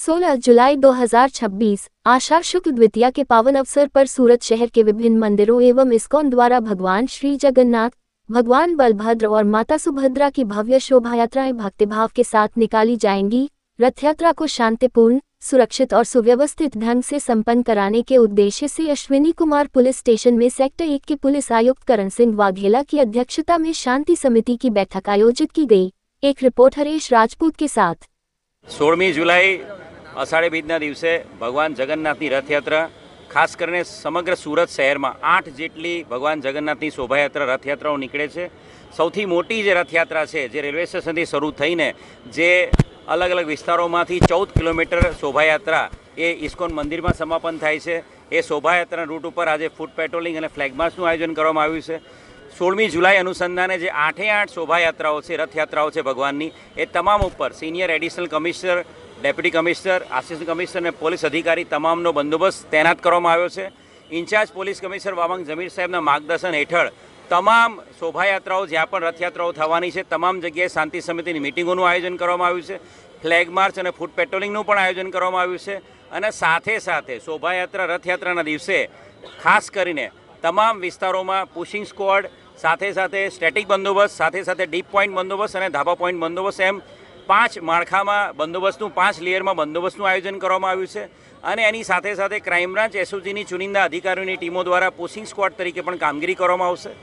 16 जुलाई 2026 आषाढ़ शुक्ल द्वितीया के पावन अवसर पर सूरत शहर के विभिन्न मंदिरों एवं इस्कॉन द्वारा भगवान श्री जगन्नाथ, भगवान बलभद्र और माता सुभद्रा की भव्य शोभायात्राएं भक्तिभाव के साथ निकाली जाएंगी। रथ यात्रा को शांतिपूर्ण, सुरक्षित और सुव्यवस्थित ढंग से संपन्न कराने के उद्देश्य से अश्विनी कुमार पुलिस स्टेशन में सेक्टर 1 के पुलिस आयुक्त करण सिंह वाघेला की अध्यक्षता में शांति समिति की बैठक आयोजित की गई। एक रिपोर्ट हरीश राजपूत के साथ। 16 जुलाई अषाढ़ी बीजना दिवसे भगवान जगन्नाथनी रथयात्रा खास કરીને समग्र सूरत शहर में 8 जेटली भगवान जगन्नाथनी शोभायात्रा रथयात्राओं निकळे छे। सौथी मोटी जे रथयात्रा है जे रेलवे स्टेशन थी शुरू थईने जे अलग अलग विस्तारों में 14 किलोमीटर शोभायात्रा ये इस्कॉन मंदिर में समापन थाय छे। ए शोभायात्रा रूट पर आज फूट पेट्रोलिंग और फ्लेग मार्चનું आयोजन करवामां आव्युं छे। 16મી जुलाई अनुसंधाने जे 8 शोभायात्राओं है रथयात्राओं है भगवाननी ए तमाम पर senior additional commissioner, deputy commissioner, assistant commissioner और पुलिस अधिकारी तमामनो बंदोबस्त तैनात करवामां आव्यो छे। इंचार्ज पुलिस कमिश्नर वावंग जमीर साहेबना मार्गदर्शन हेठळ तमाम शोभायात्राओं ज्यां पण रथयात्राओं थवानी छे तमाम जग्याए शांति समितिनी मीटिंगोनुं आयोजन करवामां आव्युं छे। फ्लेग मार्च और फूट पेट्रोलिंगनुं पण आयोजन करवामां आव्युं छे अने साथे साथे शोभायात्रा रथयात्राना दिवसे खास करीने तमाम विस्तारों में पुशिंग स्क्वॉड साथे साथे स्टेटिक बंदोबस्त साथे साथे डीप पॉइंट बंदोबस्त और धाबा पॉइंट बंदोबस्त एम 5 माळखा में बंदोबस्तનું 5 लेयर में बंदोबस्तનું आयोजन करवामां आव्युं छे अने एनी साथे साथे क्राइम ब्रांच एसओजीनी चुनिंदा अधिकारीओनी टीमों द्वारा पुशिंग स्क्वॉड तरीके पण कामगीरी करवामां आवशे।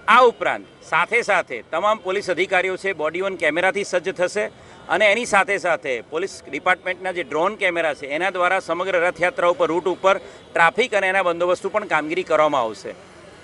आ उपरांत साथे साथे तमाम पुलिस अधिकारीओ छे बॉडी वॉर्न कैमराथी सज्ज थशे अने एनी साथे साथे पुलिस डिपार्टमेंटना जे ड्रोन कैमरा छे एना द्वारा समग्र रथयात्रा पर रूट पर ट्राफिक अने एना बंदोबस्तનું पण कामगीरी करवामां आवशे।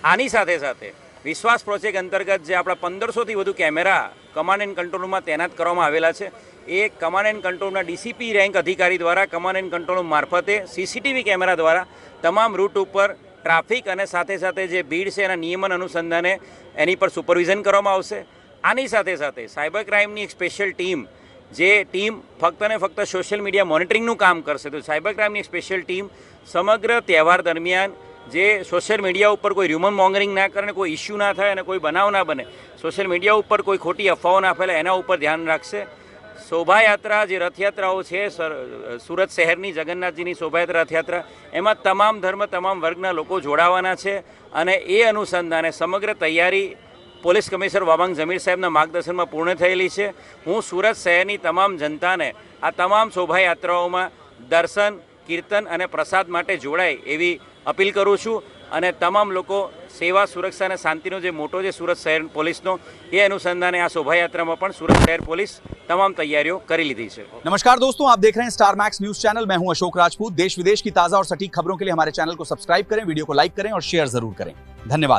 आनी साथे साथे विश्वास प्रोजेक्ट अंतर्गत जे आपणा 1500 थी वधु camera command and control room में तैनात करवामां आवेला छे। ए कमांड एंड कंट्रोलना डीसीपी रेंक अधिकारी द्वारा कमांड एंड कंट्रोल मार्फते सीसीटीवी कैमरा द्वारा तमाम रूट पर ट्राफिक अने साथे साथे जे भीड़ छे एना नियमन अनुसंधाने एनी पर सुपरविजन करवामां आवशे। आनी साथे साथे साइबर क्राइमनी एक स्पेशल टीम जे टीम फक्त ने फक्त सोशल मीडिया मॉनिटरिंगનું काम करशे। तो साइबर क्राइमनी एक स्पेशल टीम समग्र तहेवार दरमियान जे सोशल मीडिया पर कोई र्यूमर मॉन्गरिंग ना करे, कोई इश्यू ना थाय अने कोई बनाव ना बने, सोशल मीडिया पर कोई खोटी अफवाओ ना फैले एना उपर ध्यान राखशे। शोभायात्रा जे रथयात्राओं है सूरत शहरनी जगन्नाथजीनी शोभायात्रा रथयात्रा एमां तमाम धर्म तमाम वर्गना लोको जोड़ावाना छे अने ए अनुसंधाने समग्र तैयारी पुलिस कमिश्नर वावंग जमीर साहेबना मार्गदर्शन में पूर्ण थयेली छे। हूँ सूरत शहरनी तमाम जनताने आ तमाम शोभायात्राओं में दर्शन, कीर्तन और प्रसाद माटे जोड़ाय एवी अपील करूँ छूँ अने तमाम लोको सेवा, सुरक्षा और शांतिनो जे मोटो जे सूरत शहर पुलिसनो ए अनुसंधाने आ शोभायात्रा में पण सूरत शहर पुलिस तमाम तैयारियों करी लीधी छे। नमस्कार दोस्तों, आप देख रहे हैं स्टार मैक्स न्यूज चैनल। मैं हूं अशोक राजपूत। देश विदेश की ताजा और सटीक खबरों के लिए हमारे चैनल को सब्सक्राइब करें, वीडियो को लाइक करें और शेयर जरूर करें। धन्यवाद।